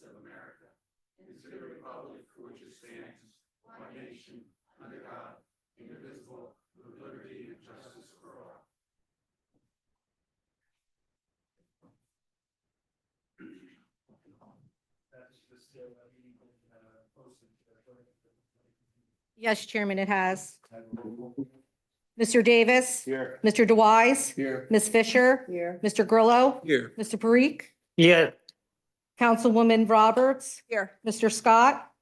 of America, and to the republic for which it stands, one nation, under God, indivisible, with liberty and justice for all. Yes, Chairman, it has. Mr. Davis. Here. Mr. DeWise. Here. Ms. Fisher. Here. Mr. Grillo. Here. Mr. Parikh. Yeah. Councilwoman Roberts. Here. Mr. Scott.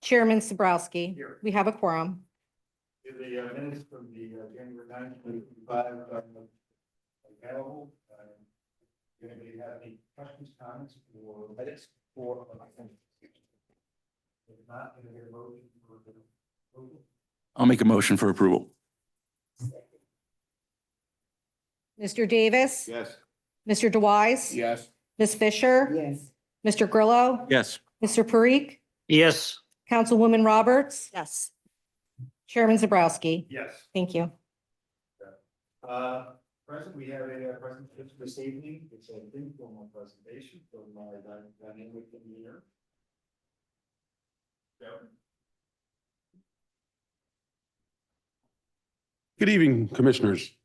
Chairman Sabrowski. Here. We have a quorum. The minutes from the January 9th, 2025 available. Anybody have any questions, comments, or edits for? If not, can I get a motion for approval? I'll make a motion for approval. Mr. Davis. Yes. Mr. DeWise. Yes. Ms. Fisher. Yes. Mr. Grillo. Yes. Mr. Parikh. Yes. Councilwoman Roberts. Yes. Chairman Sabrowski. Yes. Thank you. Present, we have a presentation this evening. It's an informal presentation from my dynamic engineer. Good evening, Commissioners.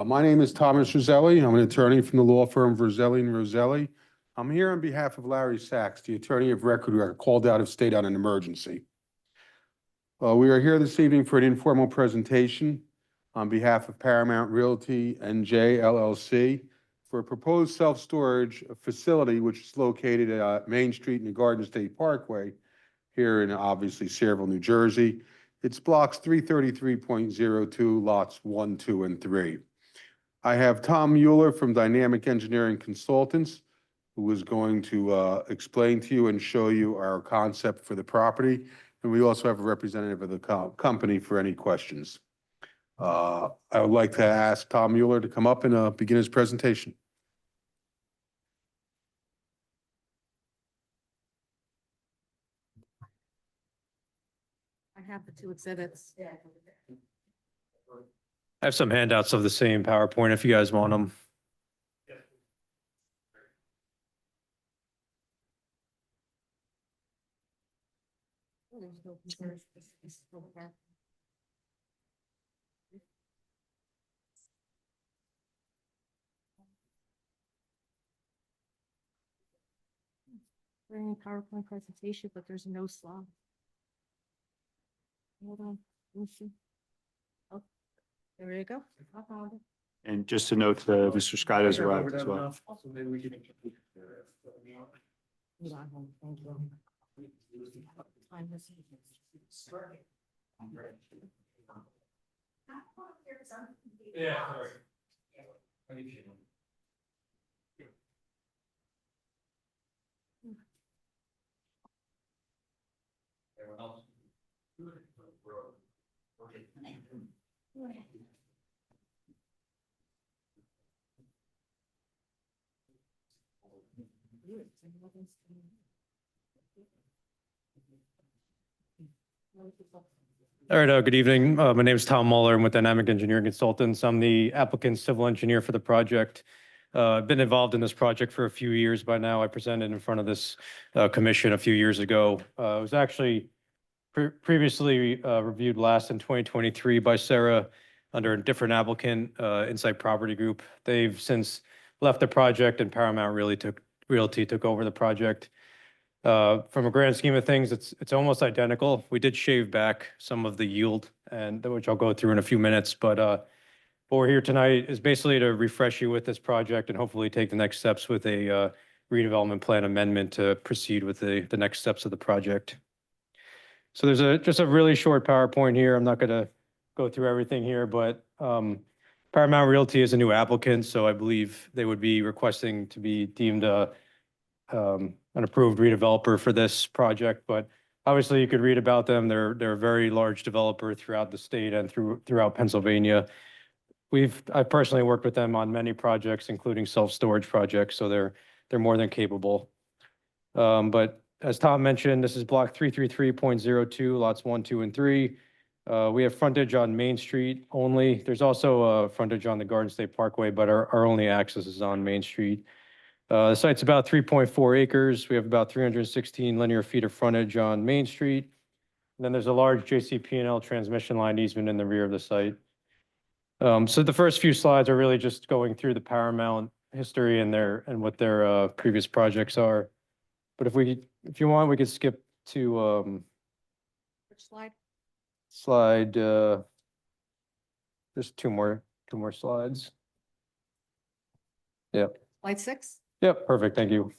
My name is Thomas Roselli. I'm an attorney from the law firm Roselli and Roselli. I'm here on behalf of Larry Sachs, the attorney of record who got called out of state on an emergency. We are here this evening for an informal presentation on behalf of Paramount Realty NJ LLC for a proposed self-storage facility which is located at Main Street and the Garden State Parkway here in obviously Sayreville, New Jersey. It's blocks 333.02, lots 1, 2, and 3. I have Tom Mueller from Dynamic Engineering Consultants, who is going to explain to you and show you our concept for the property. And we also have a representative of the company for any questions. I would like to ask Tom Mueller to come up and begin his presentation. I have the two exhibits. I have some handouts of the same PowerPoint if you guys want them. Bring PowerPoint presentation, but there's no slide. Hold on, let me see. Oh, there you go. I found it. And just to note, Mr. Scott has arrived as well. Also, maybe we can. Hold on, hold on, thank you. Time this. Yeah, sorry. Everyone else? All right, good evening. My name is Tom Mueller. I'm with Dynamic Engineering Consultants. I'm the applicant's civil engineer for the project. I've been involved in this project for a few years by now. I presented in front of this commission a few years ago. It was actually previously reviewed last in 2023 by SERA under a different applicant, Insight Property Group. They've since left the project and Paramount Realty took over the project. From a grand scheme of things, it's almost identical. We did shave back some of the yield, and which I'll go through in a few minutes. But what we're here tonight is basically to refresh you with this project and hopefully take the next steps with a redevelopment plan amendment to proceed with the next steps of the project. So there's just a really short PowerPoint here. I'm not going to go through everything here, but Paramount Realty is a new applicant, so I believe they would be requesting to be deemed an approved redeveloper for this project. But obviously, you could read about them. They're a very large developer throughout the state and throughout Pennsylvania. I've personally worked with them on many projects, including self-storage projects, so they're more than capable. But as Tom mentioned, this is block 333.02, lots 1, 2, and 3. We have frontage on Main Street only. There's also a frontage on the Garden State Parkway, but our only access is on Main Street. The site's about 3.4 acres. We have about 316 linear feet of frontage on Main Street. And then there's a large JCP&L transmission line easement in the rear of the site. So the first few slides are really just going through the Paramount history and what their previous projects are. But if you want, we could skip to Which slide? slide, just two more slides. Yep. Slide 6? Yep, perfect. Thank you.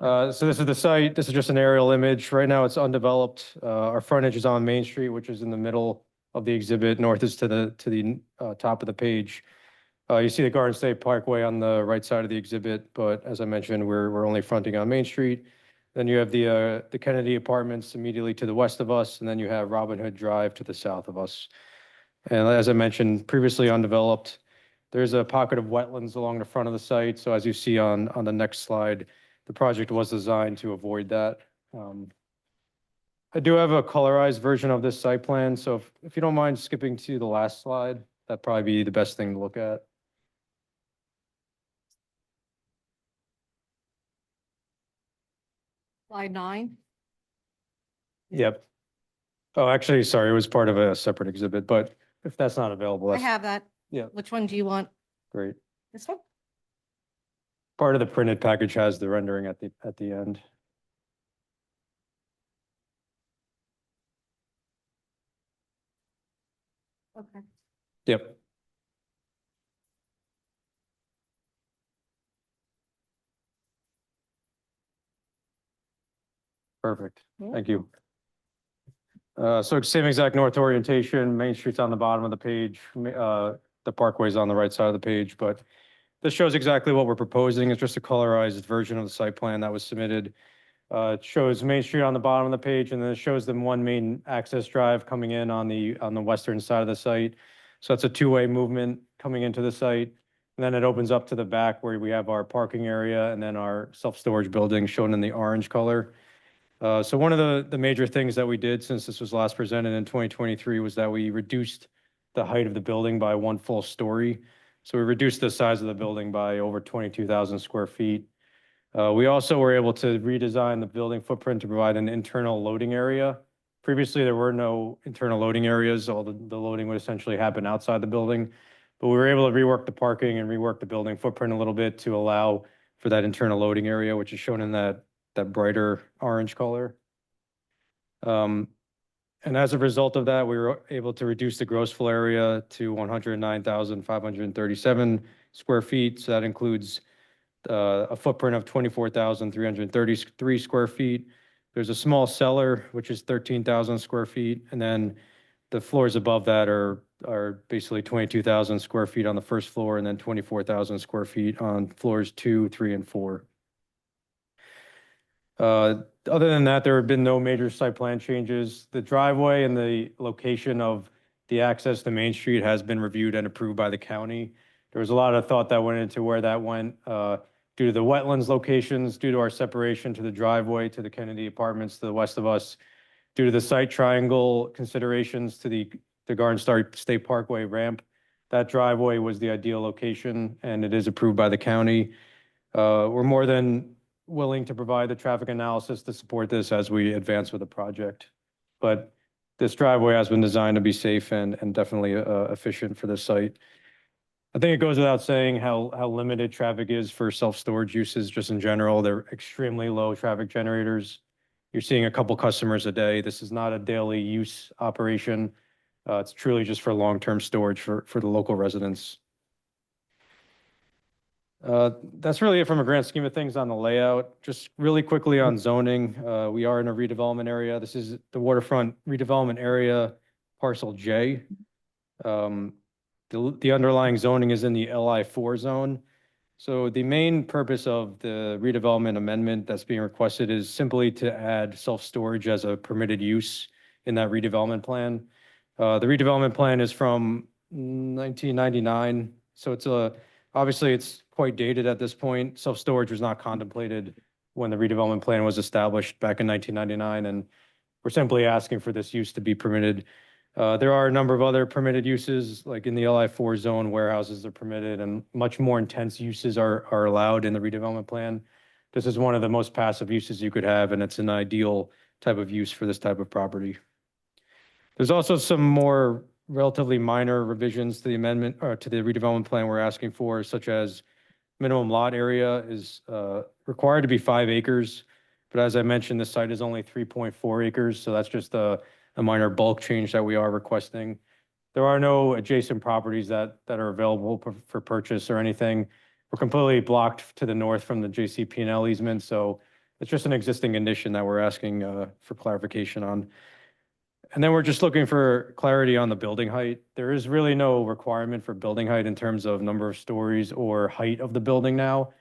So this is the site. This is just an aerial image. Right now it's undeveloped. Our frontage is on Main Street, which is in the middle of the exhibit. North is to the top of the page. You see the Garden State Parkway on the right side of the exhibit, but as I mentioned, we're only fronting on Main Street. Then you have the Kennedy Apartments immediately to the west of us, and then you have Robin Hood Drive to the south of us. And as I mentioned, previously undeveloped. There's a pocket of wetlands along the front of the site. So as you see on the next slide, the project was designed to avoid that. I do have a colorized version of this site plan. So if you don't mind skipping to the last slide, that'd probably be the best thing to look at. Slide 9? Yep. Oh, actually, sorry, it was part of a separate exhibit, but if that's not available, I that's have that. Yeah. Which one do you want? great. This one? Part of the printed package has the rendering at the end. Okay. Yep. Perfect. Yeah. Thank you. So same exact north orientation, Main Street's on the bottom of the page, the Parkway's on the right side of the page, but this shows exactly what we're proposing. It's just a colorized version of the site plan that was submitted. It shows Main Street on the bottom of the page, and then it shows them one main access drive coming in on the western side of the site. So that's a two-way movement coming into the site. And then it opens up to the back where we have our parking area and then our self-storage building shown in the orange color. So one of the major things that we did since this was last presented in 2023 was that we reduced the height of the building by 1 full story. So we reduced the size of the building by over 22,000 square feet. We also were able to redesign the building footprint to provide an internal loading area. Previously, there were no internal loading areas. All the loading would essentially happen outside the building. But we were able to rework the parking and rework the building footprint a little bit to allow for that internal loading area, which is shown in that brighter orange color. And as a result of that, we were able to reduce the gross floor area to 109,537 square feet. So that includes a footprint of 24,333 square feet. There's a small cellar, which is 13,000 square feet. And then the floors above that are basically 22,000 square feet on the first floor and then 24,000 square feet on floors 2, 3, and 4. Other than that, there have been no major site plan changes. The driveway and the location of the access to Main Street has been reviewed and approved by the county. There was a lot of thought that went into where that went due to the wetlands locations, due to our separation to the driveway, to the Kennedy Apartments to the west of us, due to the site triangle considerations to the Garden State Parkway ramp. That driveway was the ideal location and it is approved by the county. We're more than willing to provide the traffic analysis to support this as we advance with the project. But this driveway has been designed to be safe and definitely efficient for this site. I think it goes without saying how limited traffic is for self-storage uses just in general. They're extremely low traffic generators. You're seeing a couple customers a day. This is not a daily use operation. It's truly just for long-term storage for the local residents. That's really it from a grand scheme of things on the layout. Just really quickly on zoning, we are in a redevelopment area. This is the waterfront redevelopment area, parcel J. The underlying zoning is in the LI4 zone. So the main purpose of the redevelopment amendment that's being requested is simply to add self-storage as a permitted use in that redevelopment plan. The redevelopment plan is from 1999, so it's obviously it's quite dated at this point. Self-storage was not contemplated when the redevelopment plan was established back in 1999, and we're simply asking for this use to be permitted. There are a number of other permitted uses, like in the LI4 zone, warehouses are permitted and much more intense uses are allowed in the redevelopment plan. This is one of the most passive uses you could have, and it's an ideal type of use for this type of property. There's also some more relatively minor revisions to the amendment or to the redevelopment plan we're asking for, such as minimum lot area is required to be 5 acres. But as I mentioned, the site is only 3.4 acres, so that's just a minor bulk change that we are requesting. There are no adjacent properties that are available for purchase or anything. We're completely blocked to the north from the JCP&L easement, so it's just an existing condition that we're asking for clarification on. And then we're just looking for clarity on the building height. There is really no requirement for building height in terms of number of stories or height of the building now.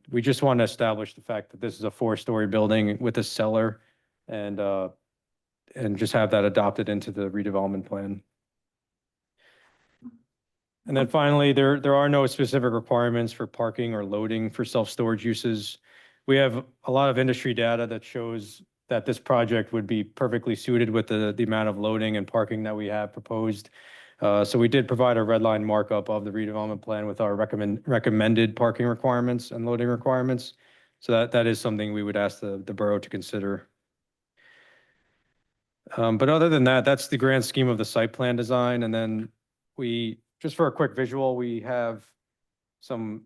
We just want to establish the fact that this is a 4-story building with a cellar and just have that adopted into the redevelopment plan. And then finally, there are no specific requirements for parking or loading for self-storage uses. We have a lot of industry data that shows that this project would be perfectly suited with the amount of loading and parking that we have proposed. So we did provide a red line markup of the redevelopment plan with our recommended parking requirements and loading requirements. So that is something we would ask the borough to consider. But other than that, that's the grand scheme of the site plan design. And then just for a quick visual, we have some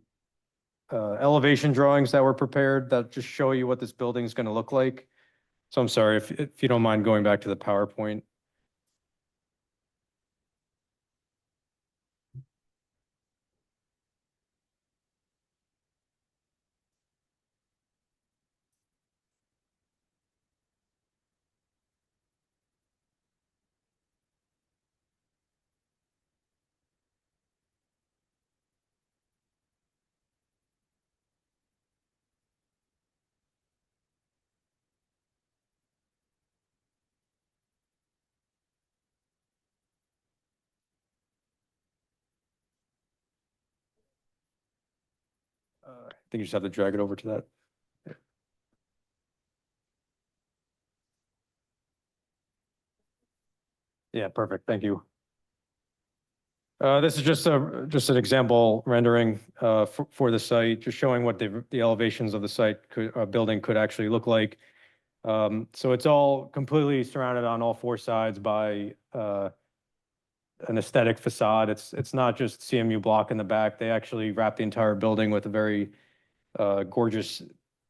elevation drawings that were prepared that just show you what this building is going to look like. So I'm sorry if you don't mind going back to the PowerPoint. I think you just have to drag it over to that. Yeah, perfect. Thank you. This is just an example rendering for the site, just showing what the elevations of the site building could actually look like. So it's all completely surrounded on all 4 sides by an aesthetic facade. It's not just CMU block in the back. They actually wrap the entire building with a very gorgeous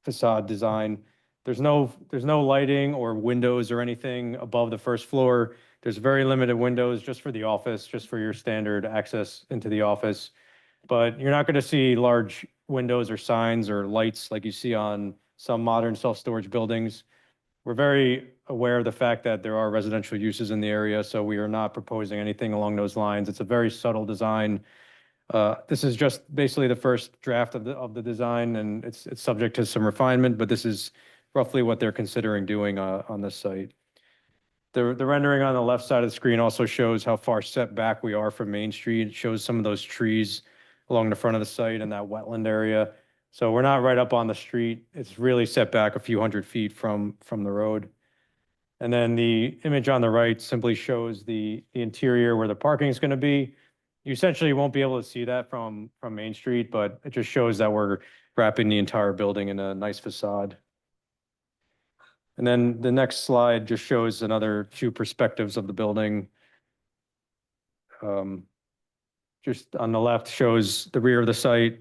facade design. There's no lighting or windows or anything above the first floor. There's very limited windows just for the office, just for your standard access into the office. But you're not going to see large windows or signs or lights like you see on some modern self-storage buildings. We're very aware of the fact that there are residential uses in the area, so we are not proposing anything along those lines. It's a very subtle design. This is just basically the first draft of the design, and it's subject to some refinement, but this is roughly what they're considering doing on this site. The rendering on the left side of the screen also shows how far set back we are from Main Street. It shows some of those trees along the front of the site and that wetland area. So we're not right up on the street. It's really set back a few hundred feet from the road. And then the image on the right simply shows the interior where the parking is going to be. You essentially won't be able to see that from Main Street, but it just shows that we're wrapping the entire building in a nice facade. And then the next slide just shows another 2 perspectives of the building. Just on the left shows the rear of the site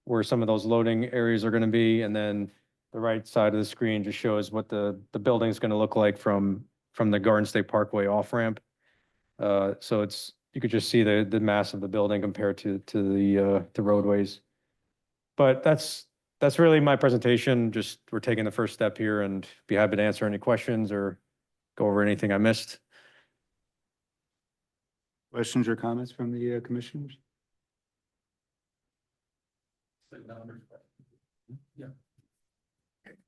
where some of those loading areas are going to be. And then the right side of the screen just shows what the building is going to look like from the Garden State Parkway off ramp. So you could just see the mass of the building compared to the roadways. But that's really my presentation. Just we're taking the first step here and be happy to answer any questions or go over anything I missed. Questions or comments from the commissioners?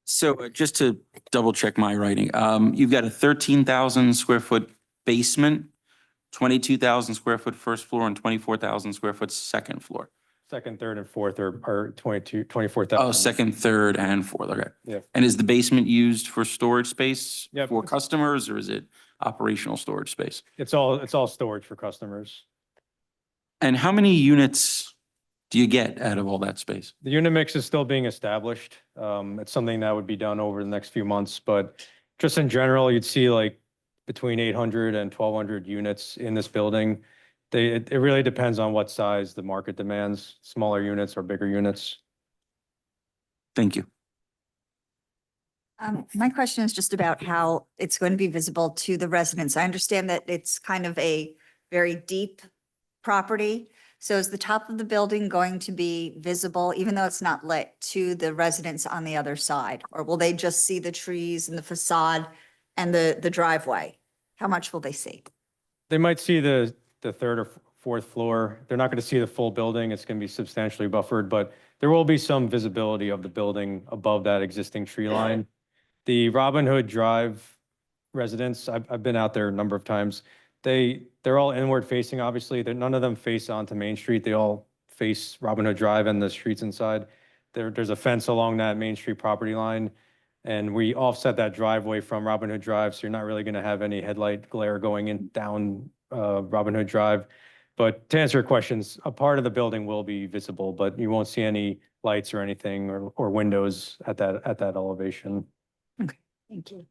So just to double check my writing, you've got a 13,000 square foot basement, 22,000 square foot first floor and 24,000 square foot second floor. Second, third, and fourth are 24,000. Oh, second, third and fourth. Okay. Yeah. And is the basement used for storage space Yep. for customers or is it operational storage space? It's all storage for customers. And how many units do you get out of all that space? The unit mix is still being established. It's something that would be done over the next few months, but just in general, you'd see like between 800 and 1,200 units in this building. It really depends on what size the market demands, smaller units or bigger units. Thank you. My question is just about how it's going to be visible to the residents. I understand that it's kind of a very deep property. So is the top of the building going to be visible, even though it's not lit, to the residents on the other side? Or will they just see the trees and the facade and the driveway? How much will they see? They might see the third or fourth floor. They're not going to see the full building. It's going to be substantially buffered, but there will be some visibility of the building above that existing tree line. The Robin Hood Drive residents, I've been out there a number of times. They're all inward facing, obviously. None of them face onto Main Street. They all face Robin Hood Drive and the streets inside. There's a fence along that Main Street property line, and we offset that driveway from Robin Hood Drive, so you're not really going to have any headlight glare going in down Robin Hood Drive. But to answer your questions, a part of the building will be visible, but you won't see any lights or anything or windows at that elevation. Okay, thank you.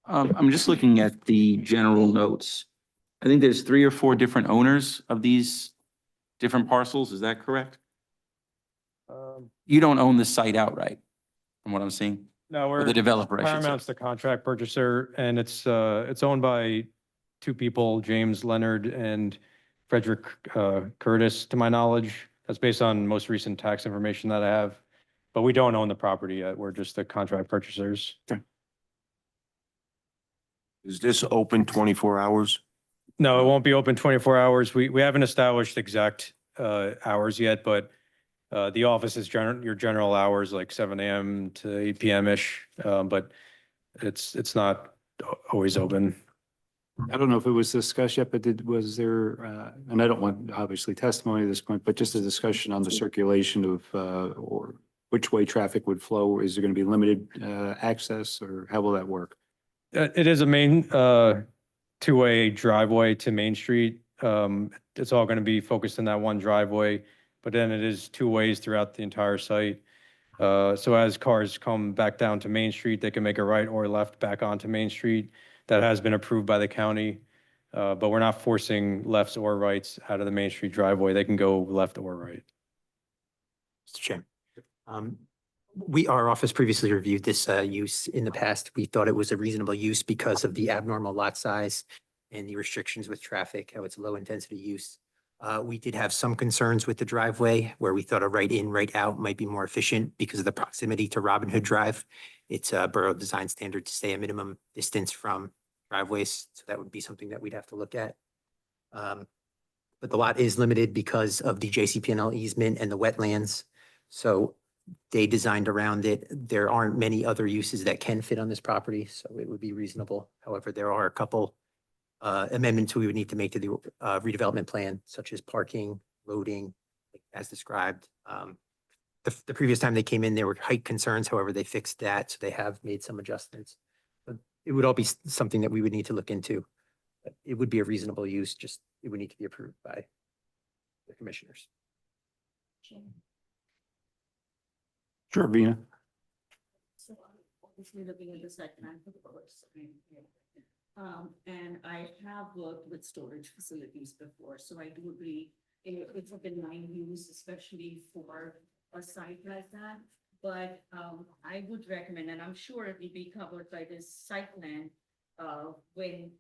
I'm just looking at the general notes. I think there's 3 or 4 different owners of these different parcels. Is that correct? You don't own the site outright, from what I'm seeing, No, or the developer, I should say. Paramount's the contract purchaser, and it's owned by 2 people, James Leonard and Frederick Curtis, to my knowledge. That's based on most recent tax information that I have. But we don't own the property yet. We're just the contract purchasers. Is this open 24 hours? No, it won't be open 24 hours. We haven't established exact hours yet, but the office is your general hours, like 7 a.m. to 8 p.m.-ish, but it's not always open. I don't know if it was discussed yet, but was there, and I don't want obviously testimony at this point, but just a discussion on the circulation of, or which way traffic would flow? Is there going to be limited access, or how will that work? It is a main two-way driveway to Main Street. It's all going to be focused in that one driveway, but then it is 2 ways throughout the entire site. So as cars come back down to Main Street, they can make a right or left back onto Main Street. That has been approved by the county, but we're not forcing lefts or rights out of the Main Street driveway. They can go left or right. Mr. Chairman, our office previously reviewed this use in the past. We thought it was a reasonable use because of the abnormal lot size and the restrictions with traffic, how it's a low intensity use. We did have some concerns with the driveway where we thought a right in, right out might be more efficient because of the proximity to Robin Hood Drive. It's a borough design standard to stay a minimum distance from driveways. So that would be something that we'd have to look at. But the lot is limited because of the JCP&L easement and the wetlands. So they designed around it. There aren't many other uses that can fit on this property, so it would be reasonable. However, there are a couple amendments we would need to make to the redevelopment plan, such as parking, loading, as described. The previous time they came in, there were height concerns. However, they fixed that, so they have made some adjustments. But it would all be something that we would need to look into. But it would be a reasonable use, just it would need to be approved by the commissioners. Sure, Vina. So I'm obviously looking at the site plan for the first time. And I have worked with storage facilities before, so I do agree it's a benign use, especially for a site like that. But I would recommend, and I'm sure it will be covered by this site plan when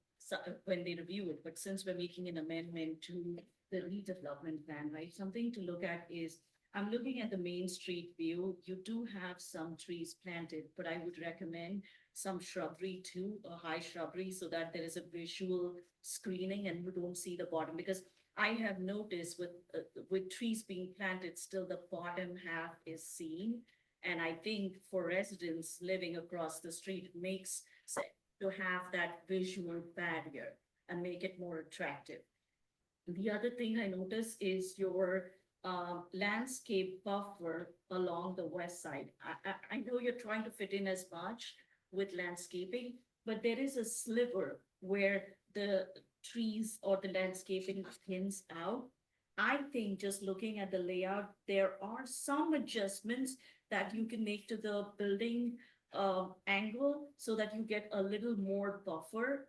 they review it. But since we're making an amendment to the redevelopment plan, right? Something to look at is, I'm looking at the Main Street view. You do have some trees planted, but I would recommend some shrubbery too, a high shrubbery, so that there is a visual screening and you don't see the bottom. Because I have noticed with trees being planted, still the bottom half is seen. And I think for residents living across the street, it makes sense to have that visual barrier and make it more attractive. The other thing I noticed is your landscape buffer along the west side. I know you're trying to fit in as much with landscaping, but there is a sliver where the trees or the landscaping thins out. I think just looking at the layout, there are some adjustments that you can make to the building angle so that you get a little more buffer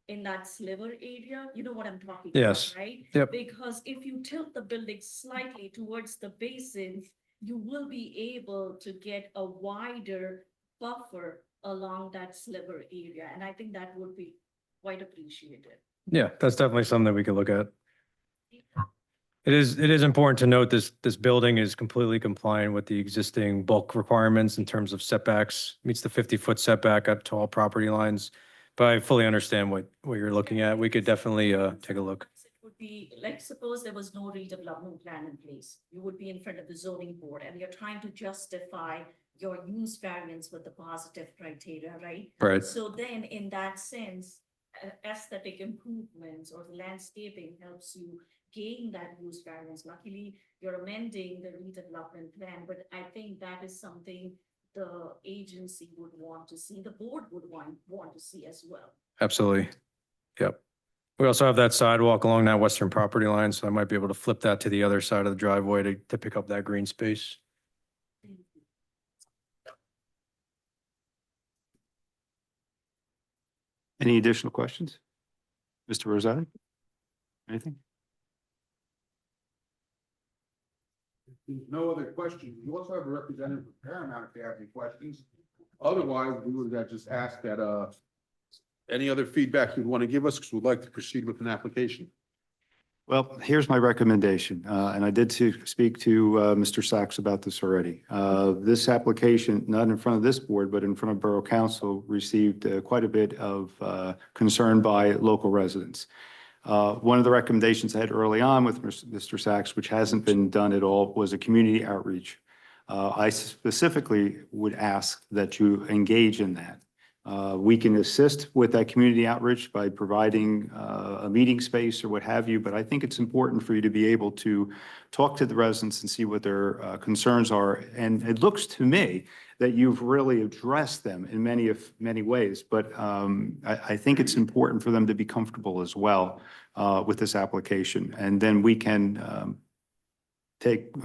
in that sliver area. You know what I'm talking about, Yes. right? Yep. Because if you tilt the building slightly towards the basin, you will be able to get a wider buffer along that sliver area. And I think that would be quite appreciated. Yeah, that's definitely something that we could look at. It is important to note this building is completely compliant with the existing bulk requirements in terms of setbacks, meets the 50-foot setback up to all property lines. But I fully understand what you're looking at. We could definitely take a look. It would be, like, suppose there was no redevelopment plan in place. You would be in front of the zoning board and you're trying to justify your use variance with the positive criteria, right? Right. So then in that sense, aesthetic improvements or the landscaping helps you gain that use variance. Luckily, you're amending the redevelopment plan, but I think that is something the agency would want to see, the board would want to see as well. Absolutely. Yep. We also have that sidewalk along that western property line, so I might be able to flip that to the other side of the driveway to pick up that green space. Any additional questions? Mr. Rosati? Anything? No other questions. We also have a representative from Paramount if they have any questions. Otherwise, we would just ask that, any other feedback you'd want to give us, because we'd like to proceed with an application. Well, here's my recommendation, and I did speak to Mr. Sachs about this already. This application, not in front of this board, but in front of Borough Council, received quite a bit of concern by local residents. One of the recommendations I had early on with Mr. Sachs, which hasn't been done at all, was a community outreach. I specifically would ask that you engage in that. We can assist with that community outreach by providing a meeting space or what have you, but I think it's important for you to be able to talk to the residents and see what their concerns are. And it looks to me that you've really addressed them in many ways, but I think it's important for them to be comfortable as well with this application. And then we can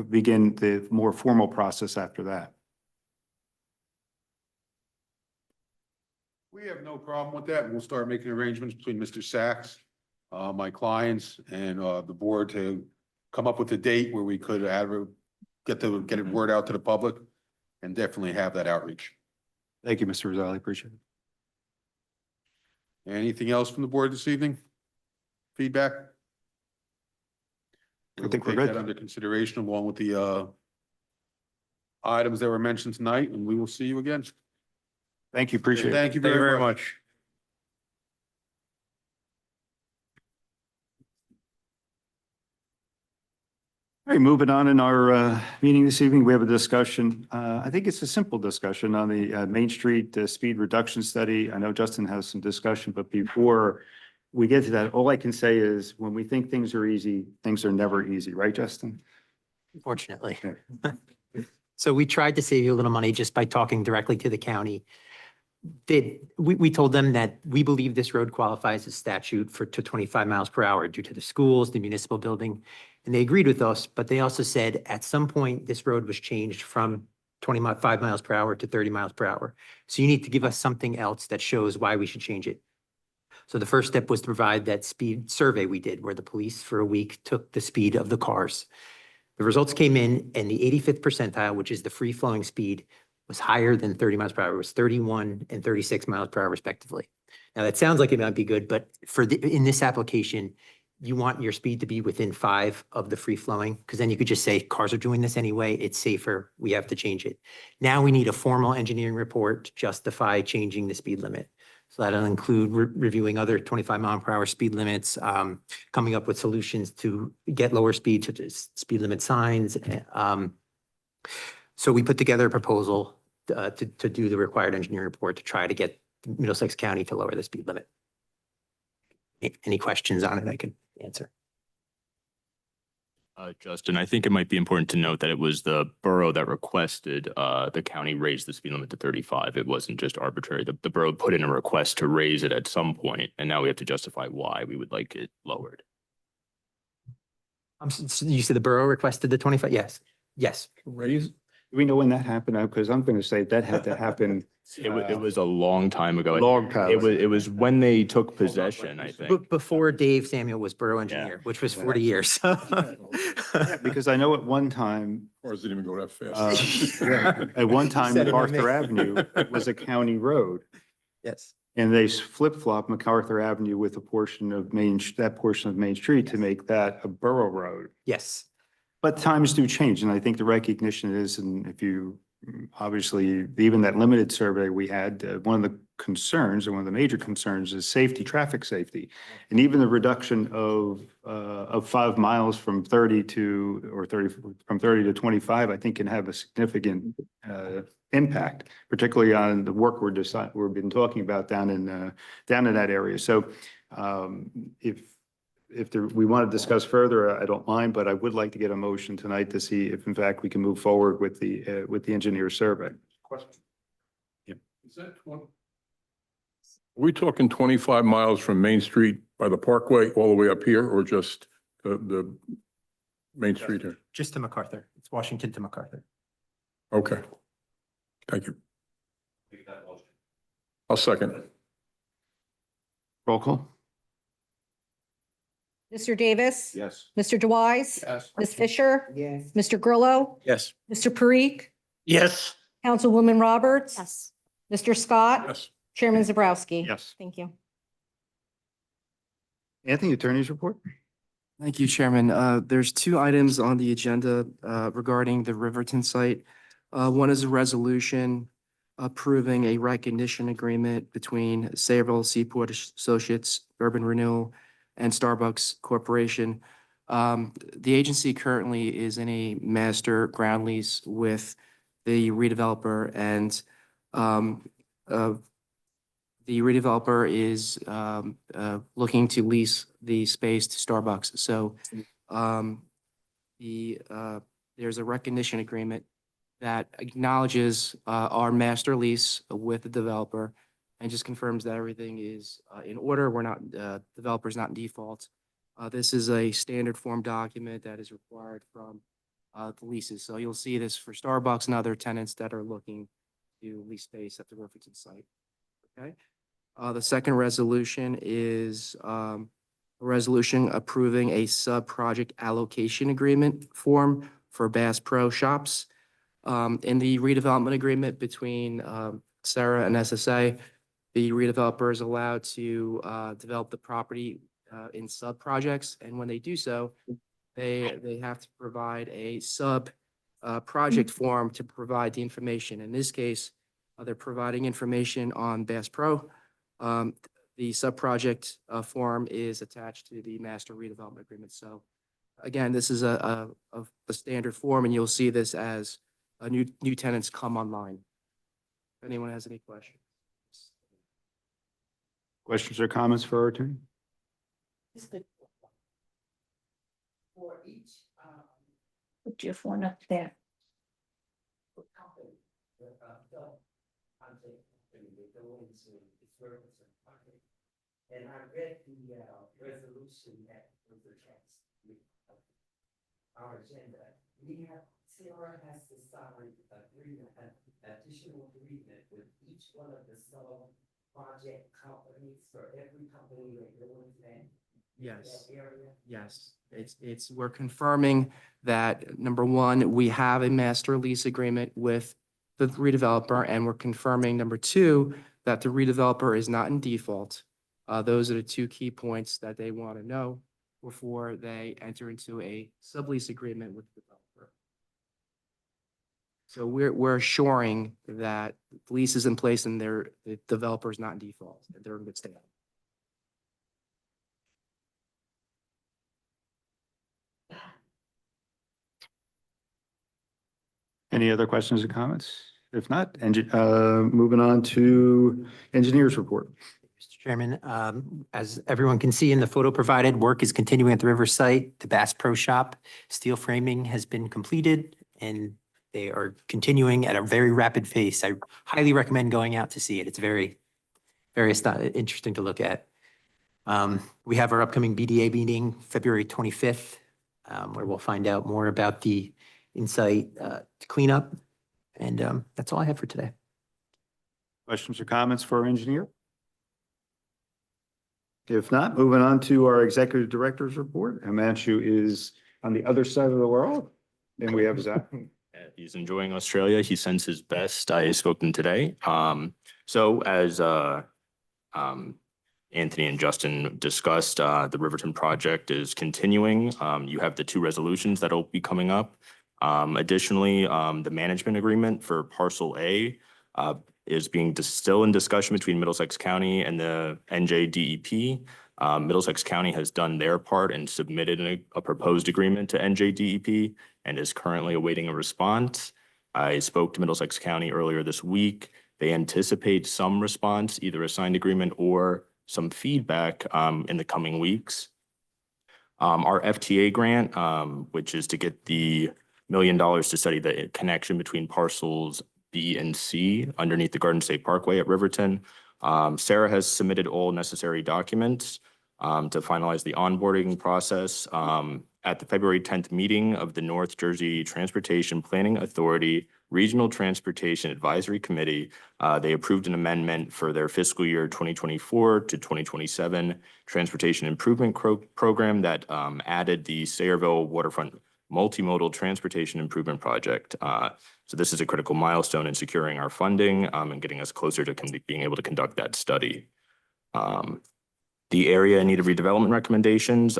begin the more formal process after that. We have no problem with that. We'll start making arrangements between Mr. Sachs, my clients, and the board to come up with a date where we could get it word out to the public and definitely have that outreach. Thank you, Mr. Rosali. Appreciate it. Anything else from the board this evening? Feedback? I think we're We'll take good. that under consideration along with the items that were mentioned tonight, and we will see you again. Thank you. Appreciate it. Thank you Thank you very very much. much. All right, moving on in our meeting this evening, we have a discussion. I think it's a simple discussion on the Main Street speed reduction study. I know Justin has some discussion, but before we get to that, all I can say is when we think things are easy, things are never easy, right, Justin? Unfortunately. So we tried to save you a little money just by talking directly to the county. We told them that we believe this road qualifies as statute to 25 miles per hour due to the schools, the municipal building. And they agreed with us, but they also said at some point this road was changed from 25 miles per hour to 30 miles per hour. So you need to give us something else that shows why we should change it. So the first step was to provide that speed survey we did where the police for a week took the speed of the cars. The results came in and the 85th percentile, which is the free flowing speed, was higher than 30 miles per hour. It was 31 and 36 miles per hour respectively. Now that sounds like it might be good, but in this application, you want your speed to be within 5 of the free flowing, because then you could just say cars are doing this anyway. It's safer. We have to change it. Now we need a formal engineering report to justify changing the speed limit. So that'll include reviewing other 25 mile per hour speed limits, coming up with solutions to get lower speed, such as speed limit signs. So we put together a proposal to do the required engineering report to try to get Middlesex County to lower the speed limit. Any questions on it I could answer? Justin, I think it might be important to note that it was the borough that requested the county raise the speed limit to 35. It wasn't just arbitrary. The borough put in a request to raise it at some point, and now we have to justify why we would like it lowered. You said the borough requested the 25? Yes, yes. Raise? Do we know when that happened? Because I'm going to say that had to happen. It was a long time ago. Long time. It was when they took possession, I think. Before Dave Samuel was borough engineer, which was 40 years. Because I know at one time, Cars didn't even go that fast. at one time, Said it might MacArthur make- Avenue was a county road. Yes. And they flip-flopped MacArthur Avenue with a portion of that portion of Main Street to make that a borough road. Yes. But times do change, and I think the recognition is, and if you, obviously, even that limited survey we had, one of the concerns, or one of the major concerns is safety, traffic safety. And even the reduction of 5 miles from 30 from 30 to 25, I think can have a significant impact, particularly on the work we've been talking about down in that area. So we want to discuss further, I don't mind, but I would like to get a motion tonight to see if in fact we can move forward with the engineer survey. Question. Yeah. Is that are we talking 25 miles from Main Street by the Parkway all the way up here, or just the Main Street here? Just to MacArthur. It's Washington to MacArthur. Okay. Thank you. I'll second it. Roll call? Mr. Davis? Yes. Mr. Dewise? Yes. Ms. Fisher? Yes. Mr. Grillo? Yes. Mr. Parikh? Yes. Councilwoman Roberts? Yes. Mr. Scott? Yes. Chairman Zabrowski? Yes. Thank you. Anthony, attorney's report? Thank you, Chairman. There's 2 items on the agenda regarding the Riverton site. One is a resolution approving a recognition agreement between Sayreville Seaport Associates, Urban Renewal, and Starbucks Corporation. The agency currently is in a master ground lease with the redeveloper, and the redeveloper is looking to lease the space to Starbucks. So there's a recognition agreement that acknowledges our master lease with the developer and just confirms that everything is in order. We're not, developer's not in default. This is a standard form document that is required from the leases. So you'll see this for Starbucks and other tenants that are looking to lease space at the Riverton site. Okay. The second resolution is a resolution approving a sub-project allocation agreement form for Bass Pro Shops. In the redevelopment agreement between SERA and SSA, the redeveloper is allowed to develop the property in sub-projects, and when they do so, they have to provide a sub-project form to provide the information. In this case, they're providing information on Bass Pro. The sub-project form is attached to the master redevelopment agreement. So again, this is a standard form, and you'll see this as new tenants come online. If anyone has any questions. Questions or comments for our attorney? For each, put your phone up there. And I read the resolution that was attached to our agenda. We have, SERA has to sign agreement, an additional agreement with each one of the sub-project companies for every company that goes in. Yes. That area. Yes, we're confirming that, number one, we have a master lease agreement with the redeveloper, and we're confirming, number two, that the redeveloper is not in default. Those are the 2 key points that they want to know before they enter into a sublease agreement with the developer. So we're assuring that the lease is in place and the developer is not in default, that they're in good standing. Any other questions or comments? If not, moving on to engineers report. Mr. Chairman, as everyone can see in the photo provided, work is continuing at the river site. The Bass Pro Shop steel framing has been completed and they are continuing at a very rapid pace. I highly recommend going out to see it. It's very, very interesting to look at. We have our upcoming BDA meeting, February 25th, where we'll find out more about the in-site cleanup. And that's all I have for today. Questions or comments for our engineer? If not, moving on to our executive director's report. Himanshu is on the other side of the world. And we have Zach. He's enjoying Australia. He sends his best. I spoke to him today. So as Anthony and Justin discussed, the Riverton project is continuing. You have the 2 resolutions that'll be coming up. Additionally, the management agreement for parcel A is being still in discussion between Middlesex County and the NJDEP. Middlesex County has done their part and submitted a proposed agreement to NJDEP and is currently awaiting a response. I spoke to Middlesex County earlier this week. They anticipate some response, either a signed agreement or some feedback in the coming weeks. Our FTA grant, which is to get the $1 million to study the connection between parcels B and C underneath the Garden State Parkway at Riverton. SERA has submitted all necessary documents to finalize the onboarding process. At the February 10th meeting of the North Jersey Transportation Planning Authority Regional Transportation Advisory Committee, they approved an amendment for their fiscal year 2024 to 2027 transportation improvement program that added the Sayreville Waterfront Multimodal Transportation Improvement Project. So this is a critical milestone in securing our funding and getting us closer to being able to conduct that study. The area in need of redevelopment recommendations.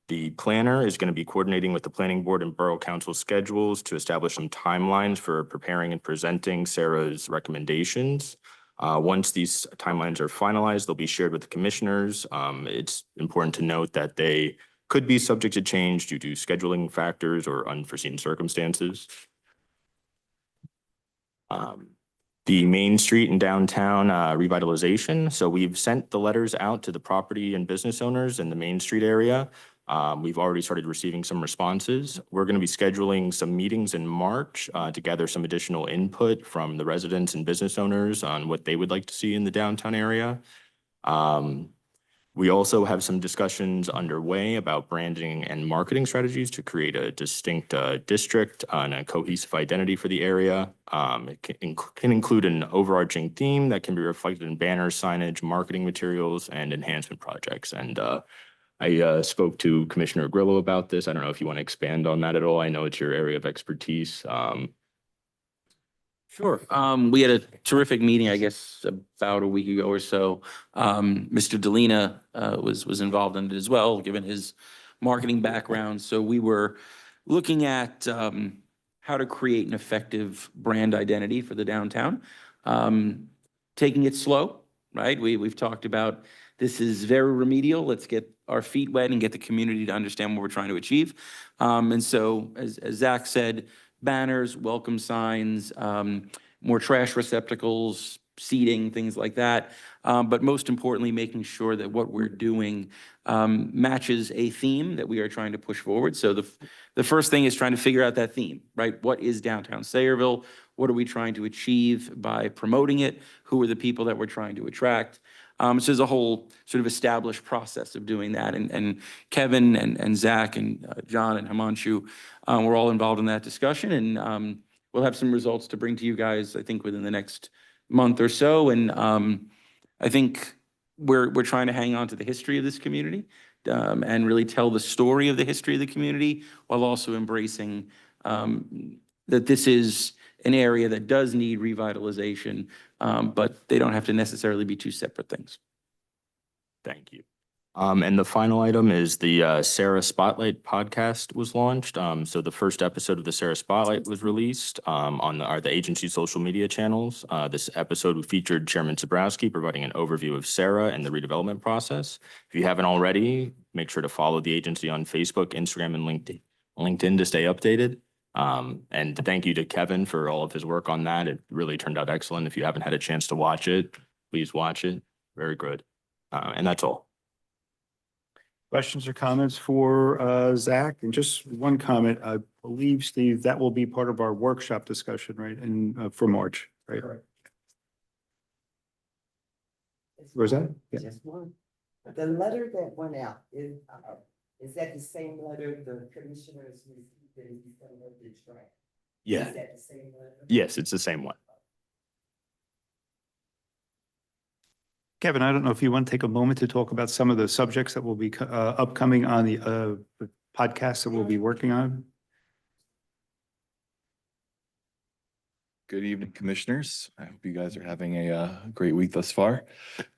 The planner is going to be coordinating with the planning board and borough council schedules to establish some timelines for preparing and presenting SERA's recommendations. Once these timelines are finalized, they'll be shared with the commissioners. It's important to note that they could be subject to change due to scheduling factors or unforeseen circumstances. The Main Street and downtown revitalization. So we've sent the letters out to the property and business owners in the Main Street area. We've already started receiving some responses. We're going to be scheduling some meetings in March to gather some additional input from the residents and business owners on what they would like to see in the downtown area. We also have some discussions underway about branding and marketing strategies to create a distinct district and a cohesive identity for the area. It can include an overarching theme that can be reflected in banners, signage, marketing materials, and enhancement projects. And I spoke to Commissioner Grillo about this. I don't know if you want to expand on that at all. I know it's your area of expertise. Sure. We had a terrific meeting, I guess, about a week ago or so. Mr. Delina was involved in it as well, given his marketing background. So we were looking at how to create an effective brand identity for the downtown. Taking it slow, right? We've talked about this is very remedial. Let's get our feet wet and get the community to understand what we're trying to achieve. And so, as Zach said, banners, welcome signs, more trash receptacles, seating, things like that. But most importantly, making sure that what we're doing matches a theme that we are trying to push forward. So the first thing is trying to figure out that theme, right? What is downtown Sayreville? What are we trying to achieve by promoting it? Who are the people that we're trying to attract? So there's a whole sort of established process of doing that. And Kevin and Zach and John and Himanshu were all involved in that discussion. And we'll have some results to bring to you guys, I think, within the next month or so. And I think we're trying to hang on to the history of this community and really tell the story of the history of the community while also embracing that this is an area that does need revitalization, but they don't have to necessarily be two separate things. Thank you. And the final item is the SERA Spotlight podcast was launched. So the first episode of the SERA Spotlight was released on the agency's social media channels. This episode featured Chairman Zabrowski providing an overview of SERA and the redevelopment process. If you haven't already, make sure to follow the agency on Facebook, Instagram, and LinkedIn to stay updated. And thank you to Kevin for all of his work on that. It really turned out excellent. If you haven't had a chance to watch it, please watch it. very good. And that's all. Questions or comments for Zach? And just one comment, I believe, Steve, that will be part of our workshop discussion, right? And for March, right? Where's that? Yeah. Just one. The letter that went out, is that the same letter the commissioners received in December of the draft? Yeah. Is that the same letter? Yes, it's the same one. Kevin, I don't know if you want to take a moment to talk about some of the subjects that will be upcoming on the podcast that we'll be working on. Good evening, commissioners. I hope you guys are having a great week thus far.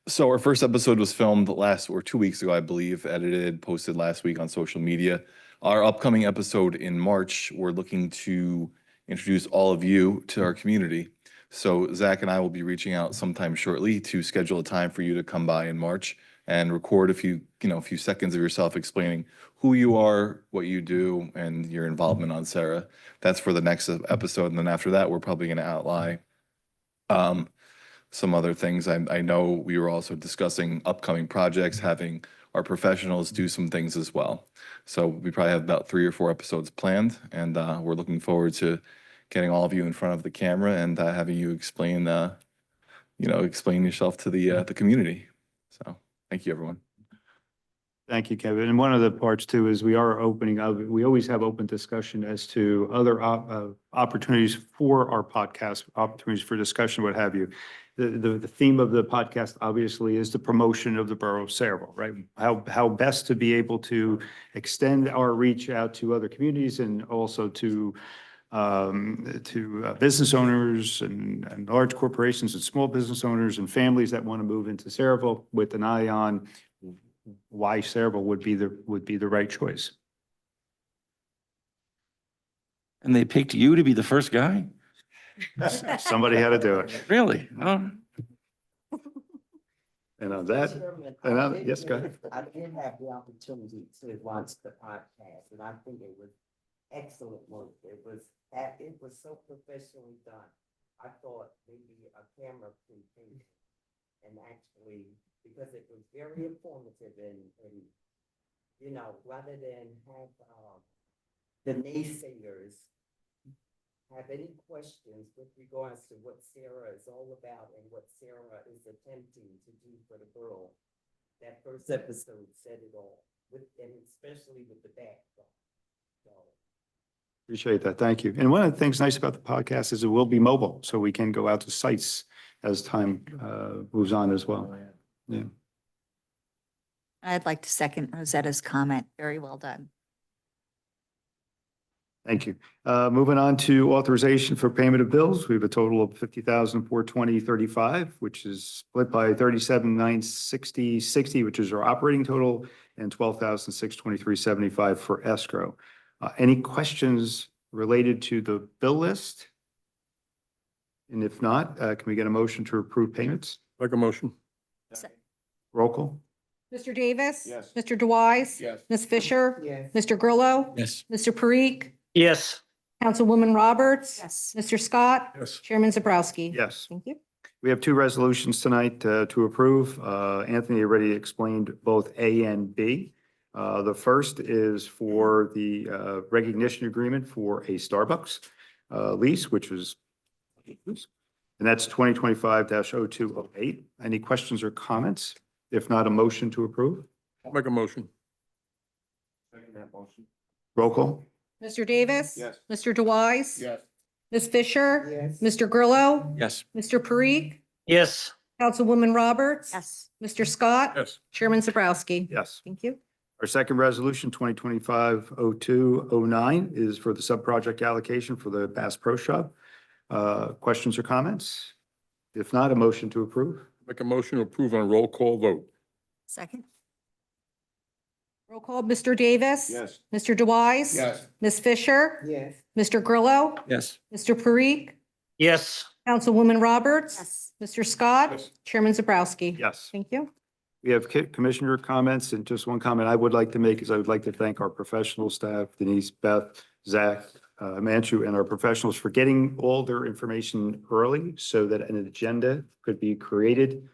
So our first episode was filmed 2 weeks ago, I believe, edited, posted last week on social media. Our upcoming episode in March, we're looking to introduce all of you to our community. So Zach and I will be reaching out sometime shortly to schedule a time for you to come by in March and record a few seconds of yourself explaining who you are, what you do, and your involvement on SERA. That's for the next episode. And then after that, we're probably going to outline some other things. I know we were also discussing upcoming projects, having our professionals do some things as well. So we probably have about 3 or 4 episodes planned, and we're looking forward to getting all of you in front of the camera and having you explain yourself to the community. So thank you, everyone. Thank you, Kevin. And one of the parts too is we are opening up, we always have open discussion as to other opportunities for our podcast, opportunities for discussion, what have you. The theme of the podcast obviously is the promotion of the borough of Saraville, right? How best to be able to extend our reach out to other communities and also to business owners and large corporations and small business owners and families that want to move into Saraville with an eye on why Saraville would be the right choice. And they picked you to be the first guy? Somebody had to do it. Really? Oh. And on that, Chairman, yes, go ahead. I did have the opportunity to watch the podcast, and I think it was excellent work. It was so professionally done. I thought maybe a camera could take and actually, because it was very informative and rather than have the naysayers have any questions with regards to what SERA is all about and what SERA is attempting to do for the borough. That first episode said it all, and especially with the backdrop. So, Appreciate that. Thank you. And one of the things nice about the podcast is it will be mobile, so we can go out to sites as time moves on as well. Yeah. I'd like to second Rosetta's comment. Very well done. Thank you. Moving on to authorization for payment of bills. We have a total of 50,420.35, which is split by 37,960.60, which is our operating total, and 12,623.75 for escrow. Any questions related to the bill list? And if not, can we get a motion to approve payments? Make a motion. Roll call. Mr. Davis. Yes. Mr. DeWise. Yes. Ms. Fisher. yes. Mr. Grillo. Yes. Mr. Parikh. Yes. Councilwoman Roberts. Yes. Mr. Scott. Yes. Chairman Zabrowski. Yes. Thank you. We have 2 resolutions tonight to approve. Anthony already explained both A and B. The first is for the recognition agreement for a Starbucks lease, which was, and that's 2025-0208. Any questions or comments? If not, a motion to approve? I'll make a motion. Roll call? Mr. Davis. Yes. Mr. DeWise. Yes. Ms. Fisher. Yes. Mr. Grillo. Yes. Mr. Parikh. Yes. Councilwoman Roberts. Yes. Mr. Scott. Yes. Chairman Zabrowski. Yes. Thank you. Our second resolution, 2025-0209, is for the subproject allocation for the Bass Pro Shop. Questions or comments? If not, a motion to approve? Make a motion to approve on a roll call vote. Second? Roll call, Mr. Davis. Yes. Mr. DeWise. Yes. Ms. Fisher. Yes. Mr. Grillo. Yes. Mr. Parikh. Yes. Councilwoman Roberts. Yes. Mr. Scott. Yes. Chairman Zabrowski. Yes. Thank you. We have commissioner comments, and just one comment I would like to make is I would like to thank our professional staff, Denise, Beth, Zach, Manchu, and our professionals for getting all their information early so that an agenda could be created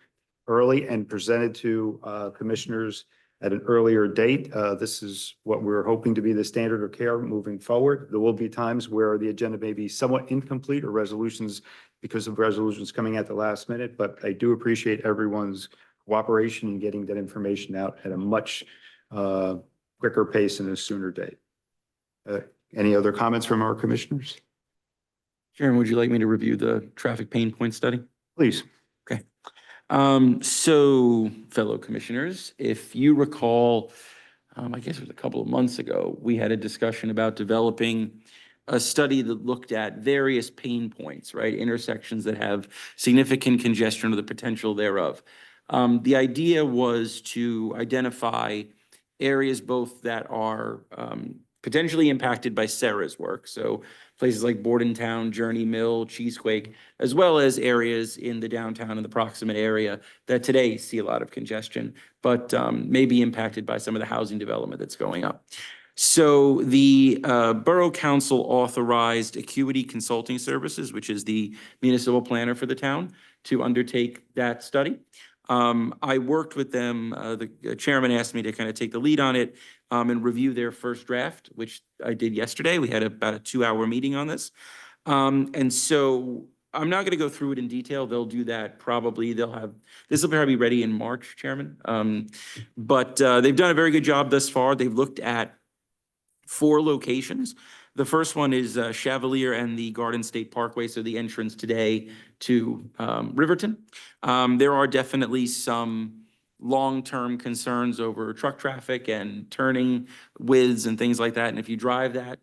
early and presented to commissioners at an earlier date. This is what we're hoping to be the standard of care moving forward. There will be times where the agenda may be somewhat incomplete or resolutions because of resolutions coming at the last minute, but I do appreciate everyone's cooperation in getting that information out at a much quicker pace and a sooner date. Any other comments from our commissioners? Sharon, would you like me to review the traffic pain point study? Please. Okay. So fellow commissioners, if you recall, I guess it was a couple of months ago, we had a discussion about developing a study that looked at various pain points, right? Intersections that have significant congestion or the potential thereof. The idea was to identify areas both that are potentially impacted by SERA's work. So places like Bordentown, Journey Mill, Cheesequake, as well as areas in the downtown and the proximate area that today see a lot of congestion, but may be impacted by some of the housing development that's going up. So the Borough Council authorized Acuity Consulting Services, which is the municipal planner for the town, to undertake that study. I worked with them. The chairman asked me to kind of take the lead on it and review their first draft, which I did yesterday. We had about a 2-hour meeting on this. And so I'm not going to go through it in detail. They'll do that probably. This will probably be ready in March, Chairman. But they've done a very good job thus far. They've looked at 4 locations. The first one is Chevalier and the Garden State Parkway, so the entrance today to Riverton. There are definitely some long-term concerns over truck traffic and turning widths and things like that. And if you drive that,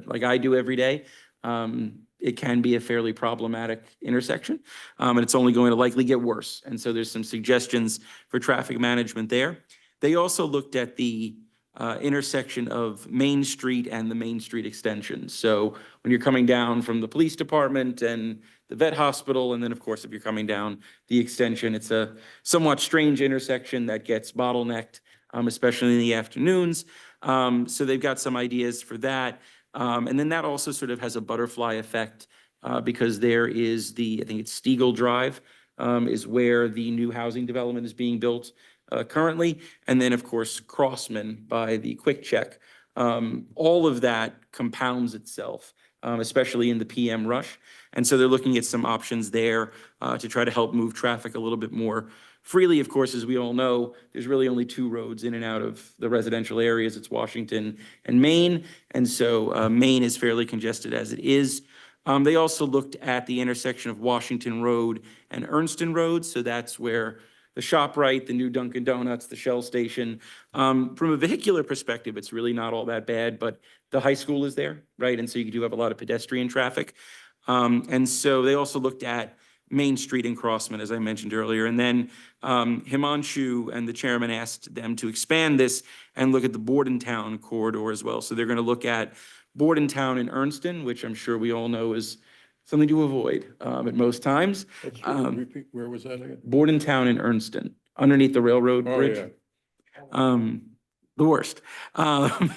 like I do every day, it can be a fairly problematic intersection, and it's only going to likely get worse. And so there's some suggestions for traffic management there. They also looked at the intersection of Main Street and the Main Street extension. So when you're coming down from the police department and the vet hospital, and then of course, if you're coming down the extension, it's a somewhat strange intersection that gets bottlenecked, especially in the afternoons. So they've got some ideas for that. And then that also sort of has a butterfly effect because there is I think it's Stiegel Drive is where the new housing development is being built currently. And then of course, Crossman by the Quick Check. All of that compounds itself, especially in the PM rush. And so they're looking at some options there to try to help move traffic a little bit more freely. Of course, as we all know, there's really only 2 roads in and out of the residential areas. It's Washington and Main. And so Main is fairly congested as it is. They also looked at the intersection of Washington Road and Ernston Road. So that's where the ShopRite, the new Dunkin' Donuts, the Shell station. From a vehicular perspective, it's really not all that bad, but the high school is there, right? And so you do have a lot of pedestrian traffic. And so they also looked at Main Street and Crossman, as I mentioned earlier. And then Himanshu and the chairman asked them to expand this and look at the Bordentown corridor as well. So they're going to look at Bordentown and Ernston, which I'm sure we all know is something to avoid at most times. Repeat, where was that again? Bordentown and Ernston, underneath the railroad bridge. The worst. And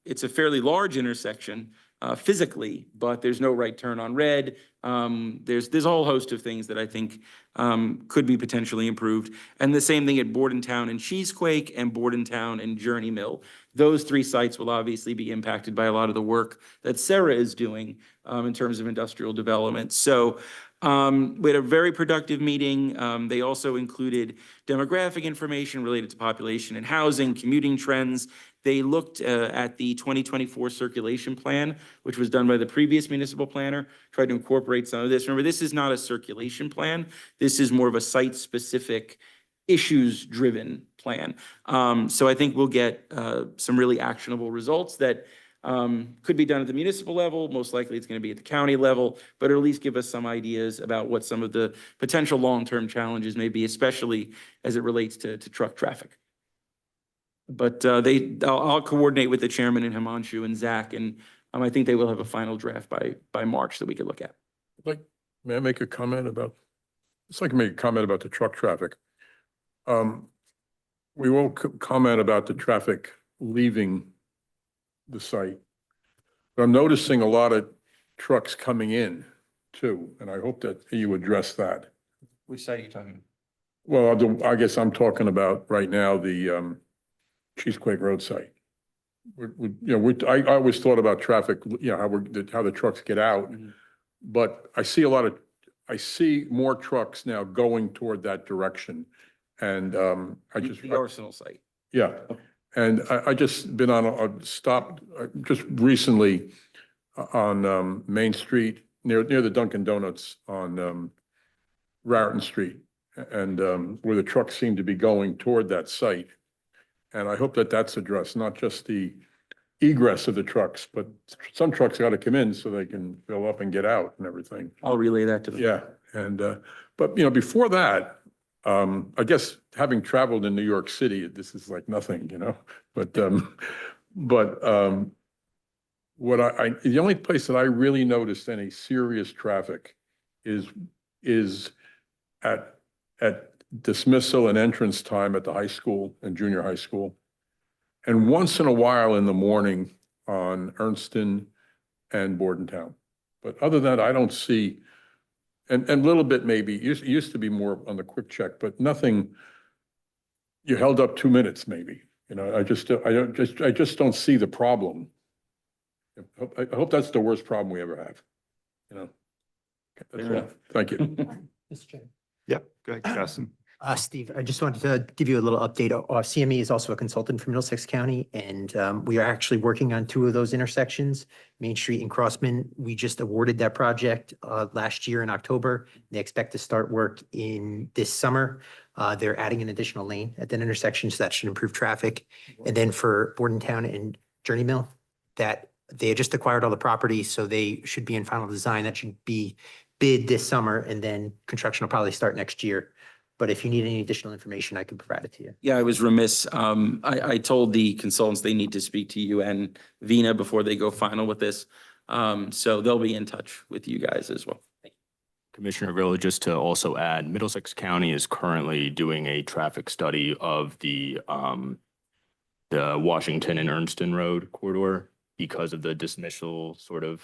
it's a fairly large intersection physically, but there's no right turn on red. There's a whole host of things that I think could be potentially improved. And the same thing at Bordentown and Cheesequake and Bordentown and Journey Mill. Those 3 sites will obviously be impacted by a lot of the work that SERA is doing in terms of industrial development. So we had a very productive meeting. They also included demographic information related to population and housing, commuting trends. They looked at the 2024 circulation plan, which was done by the previous municipal planner, tried to incorporate some of this. Remember, this is not a circulation plan. This is more of a site-specific, issues-driven plan. So I think we'll get some really actionable results that could be done at the municipal level. Most likely it's going to be at the county level, but at least give us some ideas about what some of the potential long-term challenges may be, especially as it relates to truck traffic. But I'll coordinate with the chairman and Himanshu and Zach, and I think they will have a final draft by March that we could look at. May I make a comment about? I'd like to make a comment about the truck traffic. We won't comment about the traffic leaving the site, but I'm noticing a lot of trucks coming in too, and I hope that you address that. Which site are you talking about? Well, I guess I'm talking about right now, the Cheesequake Road site. I always thought about traffic, how the trucks get out. Mhm. But I see more trucks now going toward that direction. And The Arsenal site. yeah. And I just been on stopped just recently on Main Street near the Dunkin' Donuts on Raritan Street. And where the trucks seem to be going toward that site. And I hope that that's addressed, not just the egress of the trucks, but some trucks got to come in so they can fill up and get out and everything. I'll relay that to them. Yeah, and, but, before that, I guess having traveled in New York City, this is like nothing, but, the only place that I really noticed any serious traffic is at dismissal and entrance time at the high school and junior high school. And once in a while in the morning on Ernston and Bordentown. But other than that, I don't see, and a little bit maybe, it used to be more on the quick check, but nothing, you held up 2 minutes maybe, I just don't see the problem. I hope that's the worst problem we ever have, That's Fair all. enough. Thank you. Mr. Chairman. Yep, go ahead, Justin. Steve, I just wanted to give you a little update. CME is also a consultant for Middlesex County, and we are actually working on 2 of those intersections, Main Street and Crossman. We just awarded that project last year in October. They expect to start work in this summer. They're adding an additional lane at that intersection, so that should improve traffic. And then for Bordentown and Journey Mill, that they just acquired all the property, so they should be in final design. That should be bid this summer, and then construction will probably start next year. But if you need any additional information, I can provide it to you. Yeah, I was remiss. I told the consultants they need to speak to you and Vina before they go final with this. So they'll be in touch with you guys as well. Commissioner Villa, just to also add, Middlesex County is currently doing a traffic study of the Washington and Ernston Road corridor because of the dismissal sort of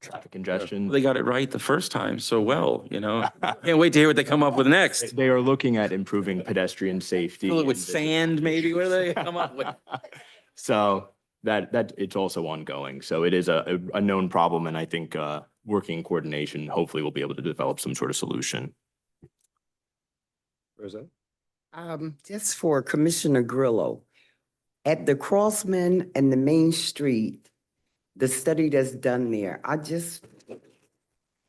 traffic congestion. They got it right the first time so well, Can't wait to hear what they come up with next. They are looking at improving pedestrian safety. Fill it with and sand, maybe. What do they come up with? So that it's also ongoing. So it is a known problem, and I think working in coordination, hopefully we'll be able to develop some sort of solution. Rosa? Just for Commissioner Grillo, at the Crossman and the Main Street, the study that's done there,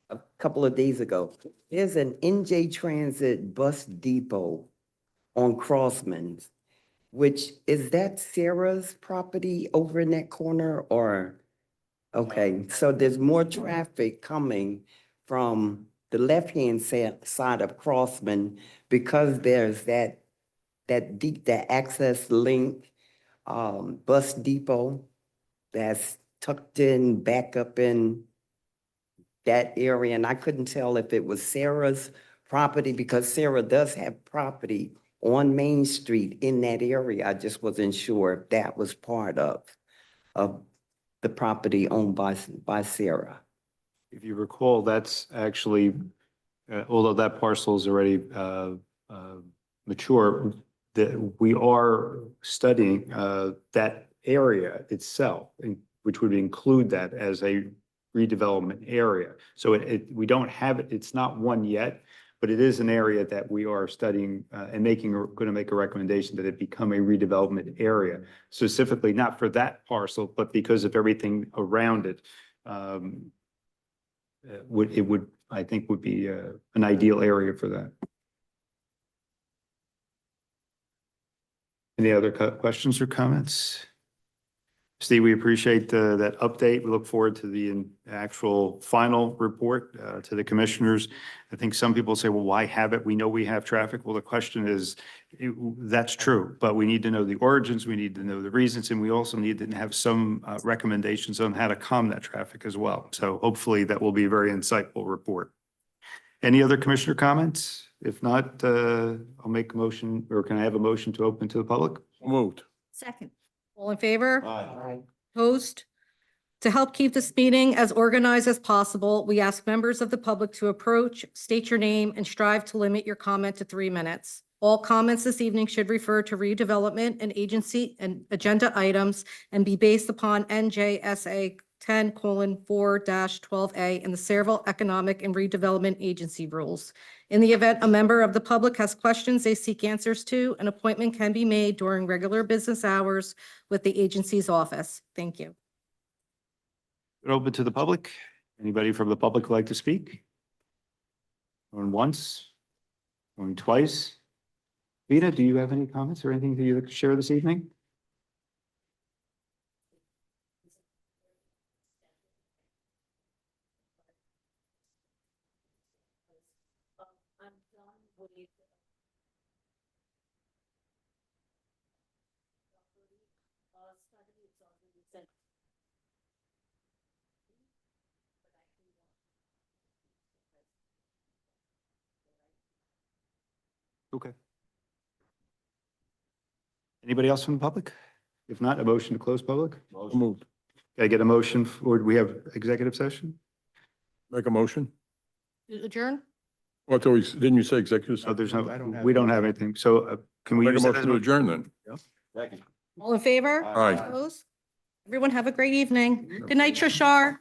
a couple of days ago, there's an NJ Transit bus depot on Crossman, which, is that SERA's property over in that corner or? Okay, so there's more traffic coming from the left-hand side of Crossman because there's that access link bus depot that's tucked in back up in that area. And I couldn't tell if it was SERA's property because SERA does have property on Main Street in that area. I just wasn't sure if that was part of the property owned by SERA. If you recall, that's actually, although that parcel is already mature, that we are studying that area itself, which would include that as a redevelopment area. So we don't have it, it's not one yet, but it is an area that we are studying and going to make a recommendation that it become a redevelopment area, specifically not for that parcel, but because of everything around it. I think would be an ideal area for that. Any other questions or comments? Steve, we appreciate that update. We look forward to the actual final report to the commissioners. I think some people say, well, why have it? We know we have traffic. Well, the question is, that's true, but we need to know the origins, we need to know the reasons, and we also need to have some recommendations on how to calm that traffic as well. So hopefully that will be a very insightful report. Any other commissioner comments? If not, I'll make a motion, or can I have a motion to open to the public? Moved. Second. All in favor? Aye. Opposed? To help keep this meeting as organized as possible, we ask members of the public to approach, state your name, and strive to limit your comment to 3 minutes. All comments this evening should refer to redevelopment and agency and agenda items and be based upon NJSA 10:4-12A and the Sayreville Economic and Redevelopment Agency rules. In the event a member of the public has questions they seek answers to, an appointment can be made during regular business hours with the agency's office. Thank you. Open to the public. Anybody from the public like to speak? Going once, going twice. Vita, do you have any comments or anything that you'd like to share this evening? I'm done with study. It's already sent. Okay. Anybody else from the public? If not, a motion to close public? Moved. Can I get a motion for, do we have executive session? Make a motion? Adjourn? Well, it's always, didn't you say executive? No, session? there's no, we don't have anything. So can we Make a use that motion as to adjourn then. All in favor? Aye. Opposed? Everyone have a great evening. Good night, Trishar.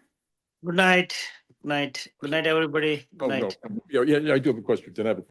Good night. Good night. Good night, everybody. Good Oh, no. night. Yeah, I do have a question. Then I have a